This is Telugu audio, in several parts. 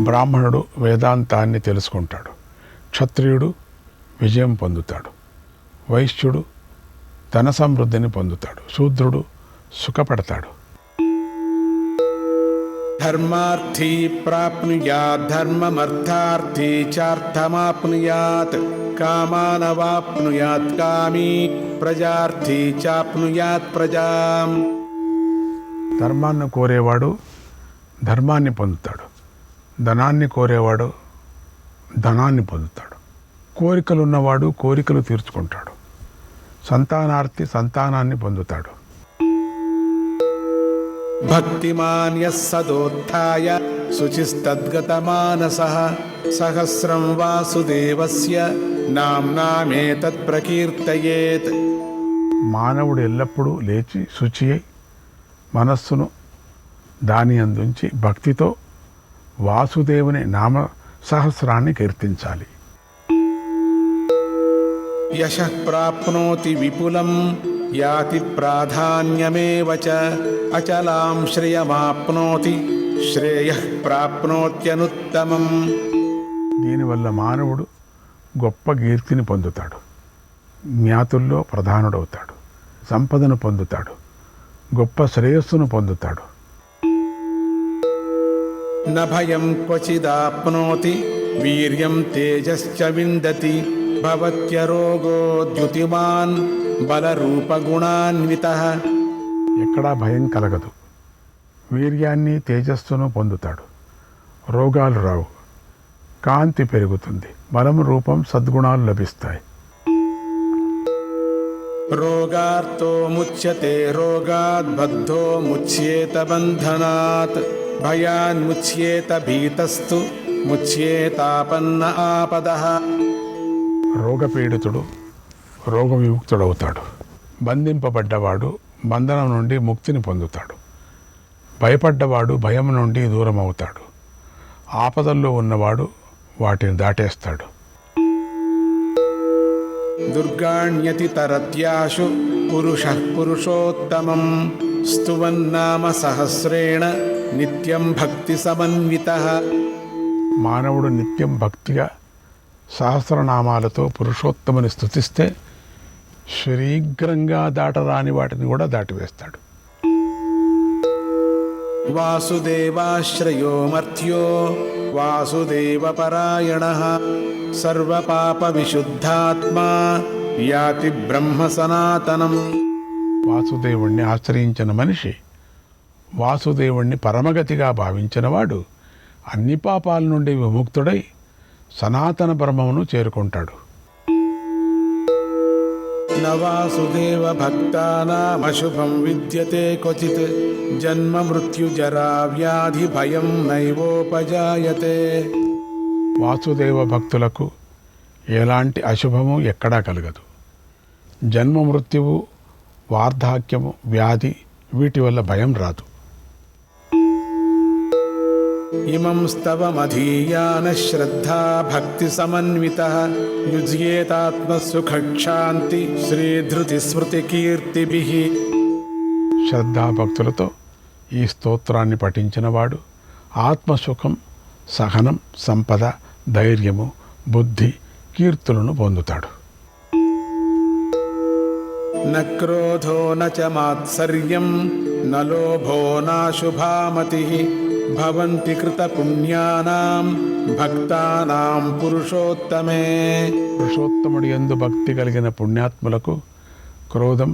బ్రాహ్మణుడు వేదాంతాన్ని తెలుసుకుంటాడు, క్షత్రియుడు విజయం పొందుతాడు, వైశ్యుడు ధన సమృద్ధిని పొందుతాడు, శూద్రుడు సుఖపడతాడు. ధర్మార్థీ ప్రాప్నుయాత్ ధర్మమర్థార్థీ చార్థమాప్నుయాత్ కామానవాప్నుయాత్ కామీ ప్రజార్థీ చాప్నుయాత్ ప్రజాం. ధర్మాన్ని కోరేవాడు ధర్మాన్ని పొందుతాడు, ధనాన్ని కోరేవాడు ధనాన్ని పొందుతాడు, కోరికలున్నవాడు కోరికలు తీర్చుకుంటాడు, సంతానార్థి సంతానాన్ని పొందుతాడు. భక్తిమాన్ యః సదోత్థాయ శుచిస్తద్గతమానసః సహస్రం వాసుదేవస్య నామ్నామేతత్ ప్రకీర్తయేత్. మానవుడు ఎల్లప్పుడూ లేచి శుచి అయి మనస్సును దాని అందుంచి భక్తితో వాసుదేవుని నామ సహస్రాన్ని కీర్తించాలి. యశః ప్రాప్నోతి విపులం యాతి ప్రాధాన్యమేవ చ అచలాం శ్రియమాప్నోతి శ్రేయః ప్రాప్నోత్యనుత్తమం. దీనివల్ల మానవుడు గొప్ప కీర్తిని పొందుతాడు, జ్ఞాతుల్లో ప్రధానుడవుతాడు, సంపదను పొందుతాడు, గొప్ప శ్రేయస్సును పొందుతాడు. న భయం క్వచిదాప్నోతి వీర్యం తేజశ్చ విందతి భవత్యరోగో ద్యుతిమాన్ బలరూపగుణాన్వితః. ఎక్కడా భయం కలగదు, వీర్యాన్ని తేజస్సును పొందుతాడు, రోగాలు రావు, కాంతి పెరుగుతుంది, బలం రూపం సద్గుణాలు లభిస్తాయి. రోగార్తో ముచ్యతే రోగాద్ బద్ధో ముచ్యేత బంధనాత్ భయాన్ముచ్యేత భీతస్తు ముచ్యేతాపన్న ఆపదః. రోగపీడితుడు రోగ విముక్తుడవుతాడు, బంధింపబడ్డవాడు బంధనం నుండి ముక్తిని పొందుతాడు, భయపడ్డవాడు భయం నుండి దూరం అవుతాడు, ఆపదల్లో ఉన్నవాడు వాటిని దాటేస్తాడు. దుర్గాణ్యతి తరత్యాశు పురుషః పురుషోత్తమం స్తువన్నామ సహస్రేణ నిత్యం భక్తి సమన్వితః. మానవుడు నిత్యం భక్తిగా సహస్రనామాలతో పురుషోత్తముని స్తుతిస్తే శీఘ్రంగా దాటరాని వాటిని కూడా దాటివేస్తాడు. వాసుదేవాశ్రయో మర్త్యో వాసుదేవ పరాయణః సర్వపాప విశుద్ధాత్మా యాతి బ్రహ్మ సనాతనం. వాసుదేవుణ్ణి ఆశ్రయించిన మనిషి, వాసుదేవుణ్ణి పరమగతిగా భావించినవాడు అన్ని పాపాల నుండి విముక్తుడై సనాతన బ్రహ్మమును చేరుకుంటాడు. న వాసుదేవ భక్తానామశుభం విద్యతే క్వచిత్ జన్మ మృత్యు జరా వ్యాధి భయం నైవోపజాయతే. వాసుదేవ భక్తులకు ఎలాంటి అశుభము ఎక్కడా కలగదు. జన్మ మృత్యువు, వార్ధాక్యము, వ్యాధి వీటి వల్ల భయం రాదు. ఇమం స్తవమధీయాన శ్రద్ధా భక్తి సమన్వితః యుజ్యేతాత్మసుఖశాంతి శ్రీధృతి స్మృతి కీర్తిభిః. శ్రద్ధాభక్తులతో ఈ స్తోత్రాన్ని పఠించినవాడు ఆత్మసుఖం, సహనం, సంపద, ధైర్యము, బుద్ధి, కీర్తులను పొందుతాడు. న క్రోధో న చ మాత్సర్యం న లోభో నాశుభామతిః భవంతి కృత పుణ్యానాం భక్తానాం పురుషోత్తమే. పురుషోత్తముడి యందు భక్తి కలిగిన పుణ్యాత్ములకు క్రోధం,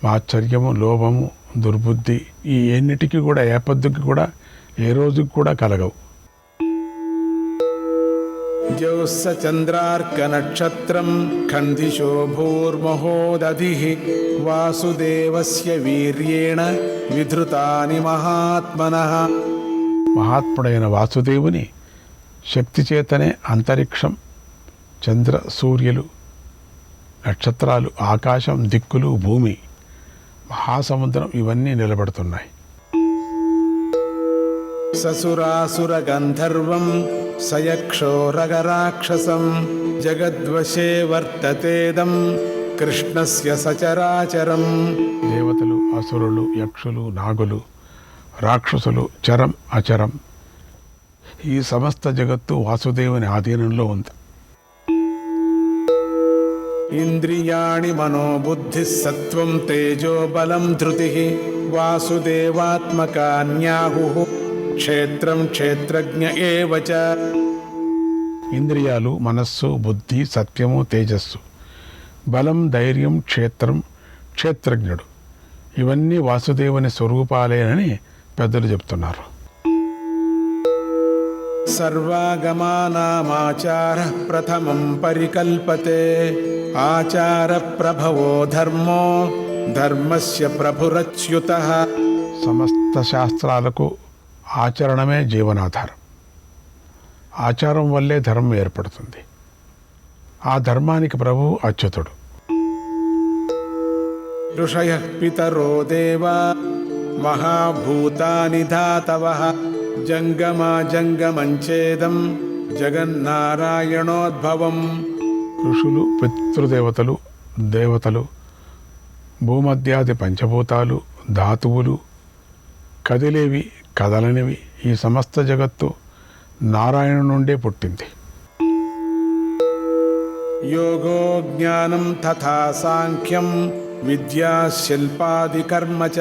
మాత్సర్యము, లోభము, దుర్బుద్ధి ఈ ఎన్నిటికీ కూడా ఏ పొద్దుకి కూడా ఏ రోజుకి కూడా కలగవు. ద్యౌస్స చంద్రార్క నక్షత్రం ఖందిశో భూర్మహోదధిః వాసుదేవస్య వీర్యేణ విధృతాని మహాత్మనః. మహాత్ముడైన వాసుదేవుని శక్తి చేతనే అంతరిక్షం, చంద్ర సూర్యులు, నక్షత్రాలు, ఆకాశం, దిక్కులు, భూమి, మహాసముద్రం ఇవన్నీ నిలబడుతున్నాయి. ససురాసుర గంధర్వం సయక్షోరగరాక్షసం జగద్వశే వర్తతేదం కృష్ణస్య సచరాచరం. దేవతలు, అసురులు, యక్షులు, నాగులు, రాక్షసులు, చరం, అచరం ఈ సమస్త జగత్తు వాసుదేవుని ఆధీనంలో ఉంది. ఇంద్రియాణి మనోబుద్ధి సత్వం తేజో బలం ధృతి వాసుదేవాత్మకాన్యాహు క్షేత్రం క్షేత్రజ్ఞ ఏవ చ. ఇంద్రియాలు మనస్సు, బుద్ధి, సత్యము, తేజస్సు, బలం, ధైర్యం, క్షేత్రం, క్షేత్రజ్ఞుడు ఇవన్నీ వాసుదేవుని స్వరూపాలేనని పెద్దలు చెప్తున్నారు. సర్వాగమానామాచార ప్రథమం పరికల్పతే ఆచార ప్రభవో ధర్మో ధర్మస్య ప్రభురచ్యుతః. సమస్త శాస్త్రాలకు ఆచరణమే జీవనాధారం. ఆచారం వల్లే ధర్మం ఏర్పడుతుంది. ఆ ధర్మానికి ప్రభువు అచ్యుతుడు. ఋషయః పితరో దేవా మహాభూతాని ధాతవః జంగమాజంగమంచేదం జగన్నారాయణోద్భవం. ఋషులు, పితృదేవతలు, దేవతలు, భూమధ్యాది పంచభూతాలు, ధాతువులు, కదిలేవి, కదలనివి, ఈ సమస్త జగత్తు నారాయణ నుండే పుట్టింది. యోగో జ్ఞానం తథా సాంఖ్యం విద్యా శిల్పాది కర్మ చ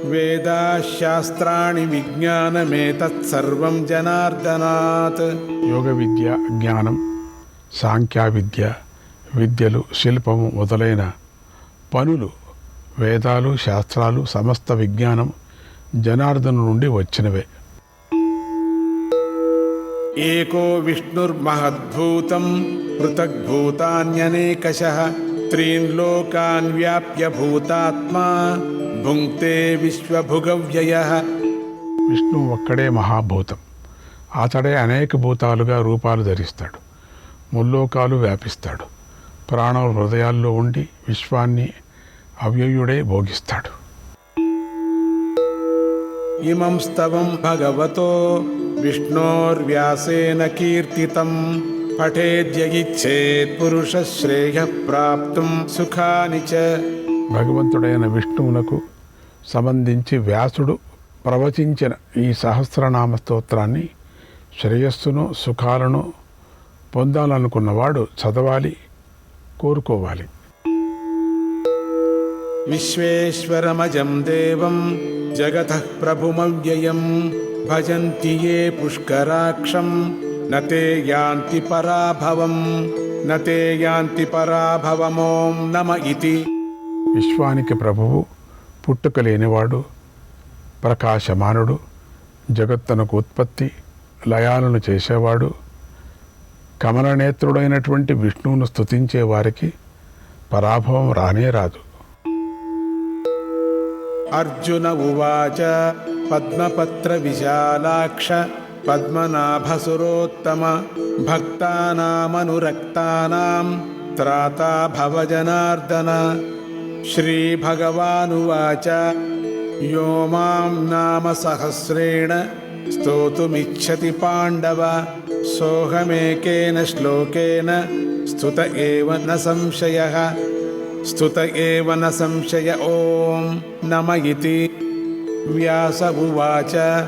వేదా శాస్త్రాణి విజ్ఞానమేతత్సర్వం జనార్దనాత్. యోగ విద్య, జ్ఞానం, సాంఖ్య విద్య, విద్యలు, శిల్పము మొదలైన పనులు, వేదాలు, శాస్త్రాలు, సమస్త విజ్ఞానం జనార్దను నుండి వచ్చినవే. ఏకో విష్ణుర్మహద్భూతం పృథగ్భూతాన్యనేకశః త్రీన్ లోకాన్ వ్యాప్య భూతాత్మా భుంక్తే విశ్వభుగవ్యయః. విష్ణువు ఒక్కడే మహాభూతం. అతడే అనేక భూతాలుగా రూపాలు ధరిస్తాడు. ముల్లోకాలు వ్యాపిస్తాడు. ప్రాణుల హృదయాల్లో ఉండి విశ్వాన్ని అవ్యయుడే భోగిస్తాడు. ఇమం స్తవం భగవతో విష్ణోర్వ్యాసేన కీర్తితం పఠేద్యగిచ్చేత్ పురుష శ్రేయ ప్రాప్తుం సుఖాని చ. భగవంతుడైన విష్ణువునకు సంబంధించి వ్యాసుడు ప్రవచించిన ఈ సహస్రనామ స్తోత్రాన్ని శ్రేయస్సును, సుఖాలను పొందాలనుకున్నవాడు చదవాలి, కోరుకోవాలి. విశ్వేశ్వరమజం దేవం జగతః ప్రభుమవ్యయం భజంతి యే పుష్కరాక్షం నతే యాంతి పరాభవం నతే యాంతి పరాభవమోం నమ ఇతి. విశ్వానికి ప్రభువు, పుట్టుక లేనివాడు, ప్రకాశమానుడు, జగత్తునకు ఉత్పత్తి లయాలను చేసేవాడు, కమలనేత్రుడైనటువంటి విష్ణువును స్తుతించే వారికి పరాభవం రానే రాదు. అర్జున ఉవాచ పద్మపత్ర విశాలాక్ష పద్మనాభసురోత్తమ భక్తానామనురక్తానాం త్రాతా భవ జనార్దన. శ్రీభగవానువాచ యో మాం నామ సహస్రేణ స్తోతుమిచ్చతి పాండవ సోహమేకేన శ్లోకేన స్తుత ఏవ న సంశయః స్తుత ఏవ న సంశయ ఓం నమ ఇతి. వ్యాస ఉవాచ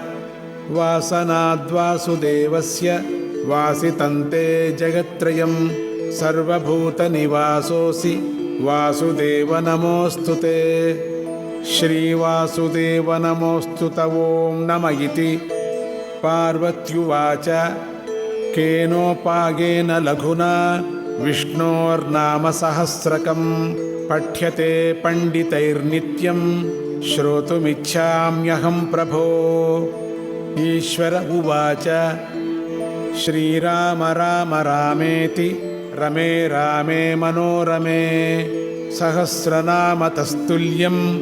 వాసనాద్వాసుదేవస్య వాసితంతే జగత్రయం సర్వభూతనివాసోసి వాసుదేవ నమోస్తుతే. శ్రీవాసుదేవ నమోస్తుత ఓం నమ ఇతి. పార్వత్యువాచ కేనోపాయేన లఘునా విష్ణోర్నామ సహస్రకం పఠ్యతే పండితైర్నిత్యం శ్రోతుమిచ్ఛామ్యహం ప్రభో. ఈశ్వర ఉవాచ శ్రీరామ రామ రామేతి రమే రామే మనోరమే సహస్రనామ తస్తుల్యం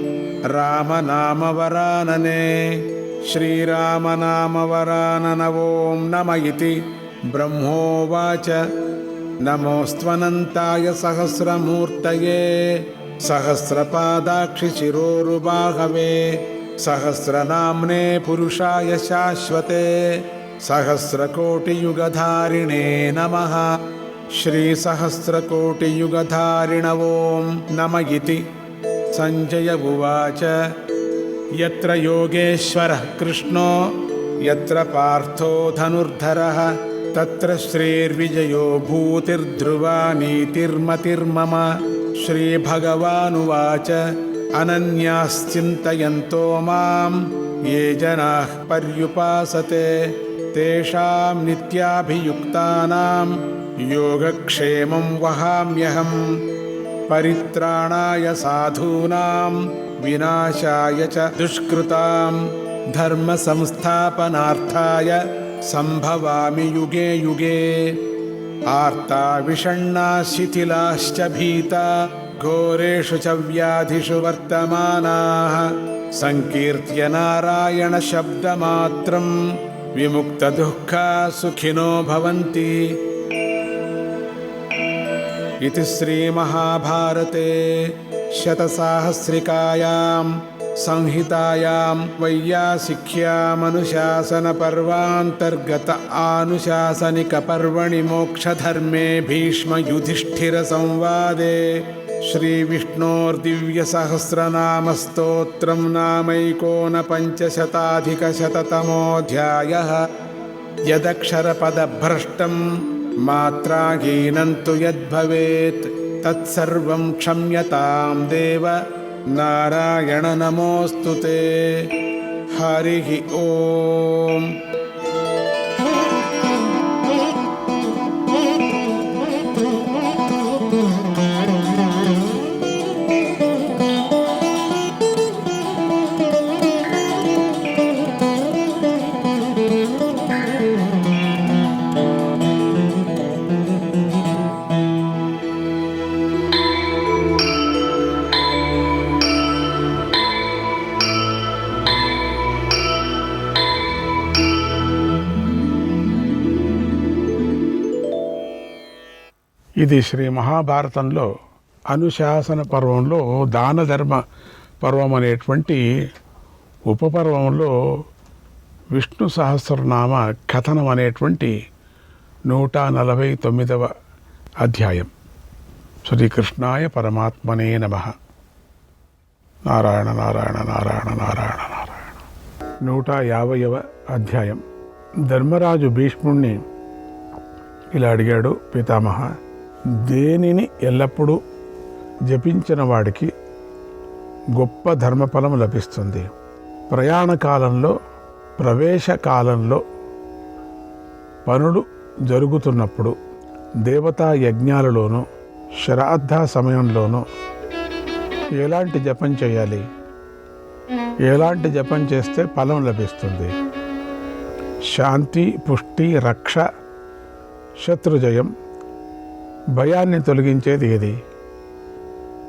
రామనామ వరాననే. శ్రీరామనామ వరానన ఓం నమ ఇతి. బ్రహ్మోవాచ నమోస్త్వనంతాయ సహస్రమూర్తయే సహస్రపాదాక్షి శిరోరుబాహవే సహస్రనామ్నే పురుషాయ శాశ్వతే సహస్రకోటియుగధారిణే నమః. శ్రీసహస్రకోటియుగధారిణ ఓం నమ ఇతి. సంజయ ఉవాచ యత్ర యోగేశ్వరః కృష్ణో యత్ర పార్థో ధనుర్ధరః తత్ర శ్రీర్విజయో భూతిర్ధ్రువా నీతిర్మతిర్మమ. శ్రీభగవానువాచ అనన్యాశ్చింతయంతో మాం ఏ జనాః పర్యుపాసతే తేషాం నిత్యాభియుక్తానాం యోగక్షేమం వహామ్యహం. పరిత్రాణాయ సాధూనాం వినాశాయ చ దుష్కృతాం ధర్మ సంస్థాపనార్థాయ సంభవామి యుగే యుగే. ఆర్తా విషణ్ణా శిథిలాశ్చ భీతా ఘోరేషు చ వ్యాధిషు వర్తమానాః సంకీర్త్య నారాయణ శబ్దమాత్రం విముక్త దుఃఖా సుఖినో భవంతి. इति श्रीमहाभारते शतसाहस्रिकायां संहितायां वैयासिक्यामनुशासनपर्वान्तर्गत आनुशासनिकपर्वणि मोक्षधर्मे भीष्मयुधिष्ठिरसंवादे श्रीविष्णोर्दिव्यसहस्रनामस्तोत्रं नामैकोनपञ्चशताधिकशततमोऽध्यायः. यदक्षरपदभ्रष्टं मात्राहीनं तु यद्भवेत् तत्सर्वं क्षम्यतां देव नारायण नमोऽस्तु ते. हरिः ओम्. ఇది శ్రీ మహాభారతంలో అనుశాసన పర్వంలో దాన ధర్మ పర్వం అనేటువంటి ఉపపర్వంలో విష్ణు సహస్రనామ కథనం అనేటువంటి 149వ అధ్యాయం. శ్రీకృష్ణాయ పరమాత్మనే నమః. నారాయణ నారాయణ నారాయణ నారాయణ నారాయణ. 150వ అధ్యాయం. ధర్మరాజు భీష్ముణ్ణి ఇలా అడిగాడు, పితామహ, దేనిని ఎల్లప్పుడూ జపించిన వాడికి గొప్ప ధర్మఫలం లభిస్తుంది? ప్రయాణ కాలంలో, ప్రవేశ కాలంలో, పనులు జరుగుతున్నప్పుడు, దేవతా యజ్ఞాలలోనూ, శ్రాద్ధ సమయంలోనూ ఎలాంటి జపం చేయాలి? ఎలాంటి జపం చేస్తే ఫలం లభిస్తుంది? శాంతి, పుష్టి, రక్ష, శత్రుజయం, భయాన్ని తొలగించేది ఏది?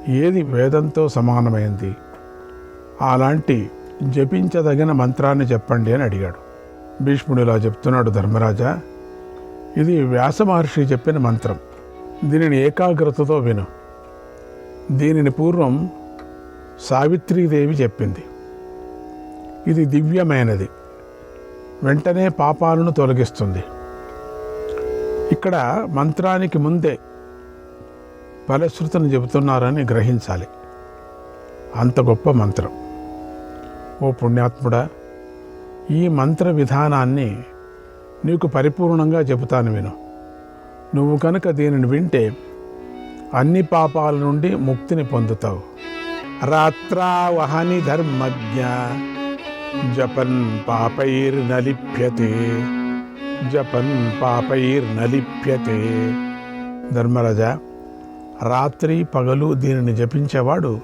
ఏది వేదంతో సమానమైంది? అలాంటి జపించదగిన మంత్రాన్ని చెప్పండి అని అడిగాడు. భీష్ముడు ఇలా చెప్తున్నాడు, ధర్మరాజా, ఇది వ్యాస మహర్షి చెప్పిన మంత్రం. దీనిని ఏకాగ్రతతో విను. దీనిని పూర్వం సావిత్రీదేవి చెప్పింది. ఇది దివ్యమైనది, వెంటనే పాపాలను తొలగిస్తుంది. ఇక్కడ మంత్రానికి ముందే ఫలశ్రుతిని చెబుతున్నారని గ్రహించాలి. అంత గొప్ప మంత్రం. ఓ పుణ్యాత్ముడా, ఈ మంత్ర విధానాన్ని నీకు పరిపూర్ణంగా చెబుతాను, విను. నువ్వు కనుక దీనిని వింటే అన్ని పాపాల నుండి ముక్తిని పొందుతావు. రాత్రావహని ధర్మజ్ఞ జపన్ పాపైర్నలిప్యతే, జపన్ పాపైర్నలిప్యతే. ధర్మరాజా, రాత్రి పగలు దీనిని జపించేవాడు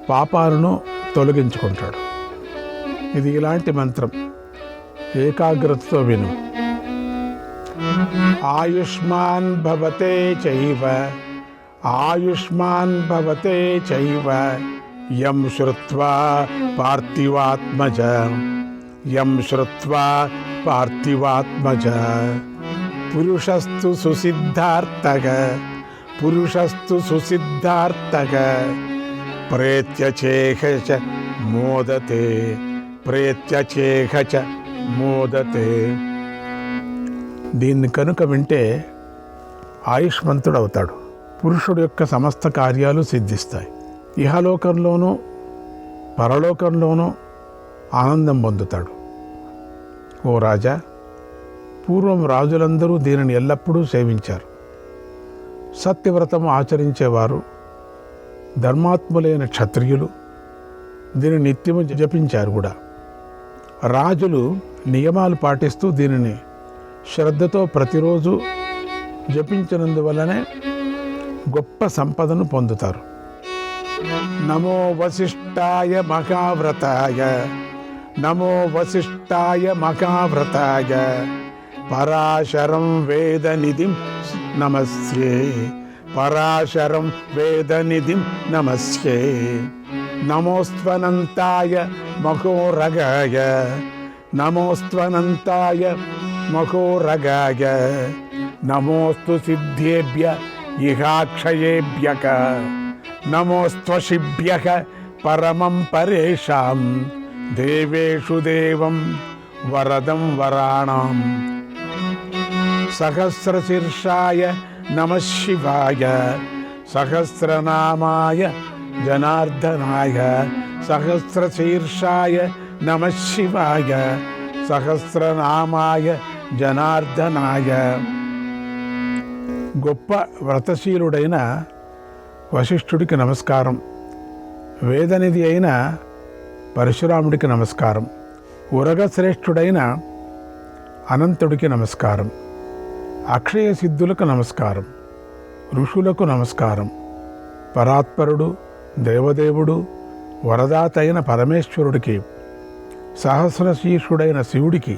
పాపాలను తొలగించుకుంటాడు. ఇది ఇలాంటి మంత్రం, ఏకాగ్రతతో విను. ఆయుష్మాన్ భవతే చైవ, ఆయుష్మాన్ భవతే చైవ, యం శ్రుత్వా పార్థివాత్మజ, యం శ్రుత్వా పార్థివాత్మజ. పురుషస్తు సుసిద్ధార్థక, పురుషస్తు సుసిద్ధార్థక, ప్రేత్యచేహ చ మోదతే, ప్రేత్యచేహ చ మోదతే. దీన్ని కనుక వింటే ఆయుష్మంతుడు అవుతాడు. పురుషుడు యొక్క సమస్త కార్యాలు సిద్ధిస్తాయి. ఇహలోకంలోనూ పరలోకంలోనూ ఆనందం పొందుతాడు. ఓ రాజా, పూర్వం రాజులందరూ దీనిని ఎల్లప్పుడూ సేవించారు. సత్యవ్రతము ఆచరించేవారు, ధర్మాత్ములైన క్షత్రియులు దీనిని నిత్యము జపించారు కూడా. రాజులు నియమాలు పాటిస్తూ దీనిని శ్రద్ధతో ప్రతిరోజు జపించినందువల్లనే గొప్ప సంపదను పొందుతారు. నమో వశిష్ఠాయ మహావ్రతాయ, నమో వశిష్ఠాయ మహావ్రతాయ, పరాశరం వేదనిధిం నమస్యే, పరాశరం వేదనిధిం నమస్యే. నమోస్త్వనంతాయ మహోరగాయ, నమోస్త్వనంతాయ మహోరగాయ, నమోస్తు సిద్ధేభ్య ఇహాక్షయేభ్యక, నమోస్త్వషిభ్యః పరమం పరేషాం, దేవేషు దేవం వరదం వరాణాం. సహస్రశీర్షాయ నమః శివాయ, సహస్రనామాయ జనార్దనాయ, సహస్రశీర్షాయ నమః శివాయ, సహస్రనామాయ జనార్దనాయ. గొప్ప వ్రతశీలుడైన వశిష్ఠుడికి నమస్కారం. వేదనిధి అయిన పరశురాముడికి నమస్కారం. ఉరగశ్రేష్ఠుడైన అనంతుడికి నమస్కారం. అక్షయ సిద్ధులకు నమస్కారం. ఋషులకు నమస్కారం. పరాత్పరుడు, దేవదేవుడు, వరదాత అయిన పరమేశ్వరుడికి, సహస్రశీర్షుడైన శివుడికి,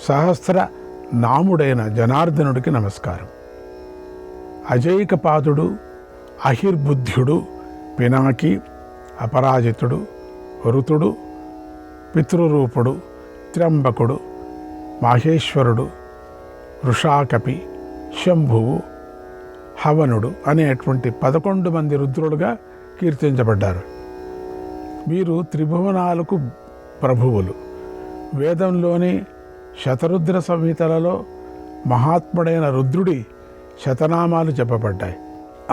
సహస్ర నాముడైన జనార్దనుడికి నమస్కారం. అజైకపాదుడు, అహిర్బుద్ధ్యుడు, పినాకి, అపరాజితుడు, ఋతుడు, పితృరూపుడు, త్ర్యంబకుడు, మాహేశ్వరుడు, వృషాకపి, శంభువు, హవనుడు అనేటువంటి 11 మంది రుద్రులుగా కీర్తించబడ్డారు. వీరు త్రిభువనాలకు ప్రభువులు. వేదంలోని శతరుద్ర సంహితలలో మహాత్ముడైన రుద్రుడి శతనామాలు చెప్పబడ్డాయి.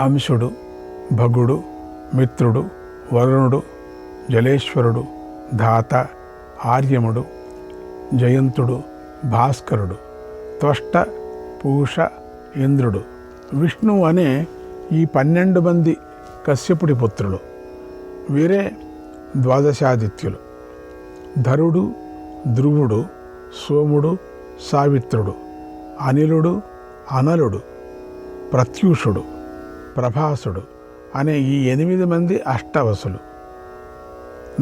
అంశుడు, భగుడు, మిత్రుడు, వరుణుడు, జలేశ్వరుడు, ధాత, ఆర్యముడు, జయంతుడు, భాస్కరుడు, త్వష్ట, పూష, ఇంద్రుడు, విష్ణువు అనే ఈ 12 మంది కశ్యపుడి పుత్రులు. వీరే ద్వాదశాదిత్యులు. ధరుడు, ధ్రువుడు, సోముడు, సావిత్రుడు, అనిలుడు, అనలుడు, ప్రత్యూషుడు, ప్రభాసుడు అనే ఈ 8 మంది అష్టవసులు.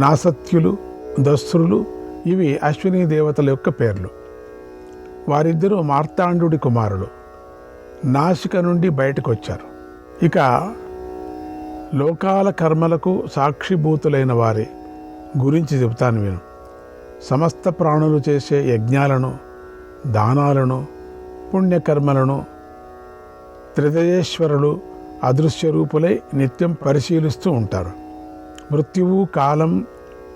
నాసత్యులు, దస్రులు ఇవి అశ్విని దేవతల యొక్క పేర్లు. వారిద్దరూ మార్తాండుడి కుమారులు. నాసిక నుండి బయటకు వచ్చారు. ఇక లోకాల కర్మలకు సాక్షిభూతులైన వారి గురించి చెబుతాను విను. సమస్త ప్రాణులు చేసే యజ్ఞాలను, దానాలను, పుణ్యకర్మలను త్రిదయేశ్వరులు అదృశ్య రూపులై నిత్యం పరిశీలిస్తూ ఉంటారు. మృత్యువు, కాలం,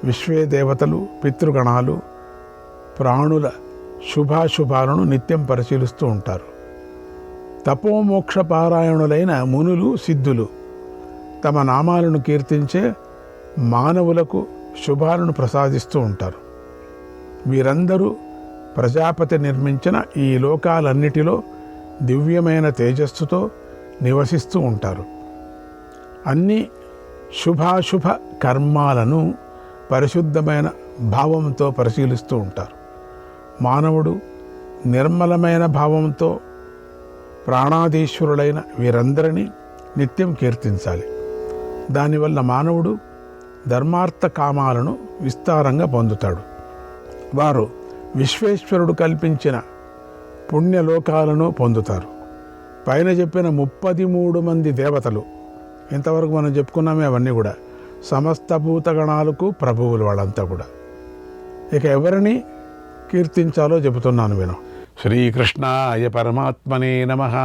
విశ్వే దేవతలు, పితృగణాలు, ప్రాణుల శుభాశుభాలను నిత్యం పరిశీలిస్తూ ఉంటారు. తపోమోక్ష పారాయణులైన మునులు, సిద్ధులు తమ నామాలను కీర్తించే మానవులకు శుభాలను ప్రసాదిస్తూ ఉంటారు. వీరందరూ ప్రజాపతి నిర్మించిన ఈ లోకాలన్నిటిలో దివ్యమైన తేజస్సుతో నివసిస్తూ ఉంటారు. అన్ని శుభాశుభ కర్మాలను పరిశుద్ధమైన భావంతో పరిశీలిస్తూ ఉంటారు. మానవుడు నిర్మలమైన భావంతో ప్రాణాధీశ్వరులైన వీరందరినీ నిత్యం కీర్తించాలి. దానివల్ల మానవుడు ధర్మార్థ కామాలను విస్తారంగా పొందుతాడు. వారు విశ్వేశ్వరుడు కల్పించిన పుణ్యలోకాలను పొందుతారు. పైన చెప్పిన 33 మంది దేవతలు, ఇంతవరకు మనం చెప్పుకున్నామే, అవన్నీ కూడా సమస్త భూతగణాలకు ప్రభువులు వాళ్ళంతా కూడా. ఇక ఎవరిని కీర్తించాలో చెబుతున్నాను విను. శ్రీకృష్ణాయ పరమాత్మనే నమః.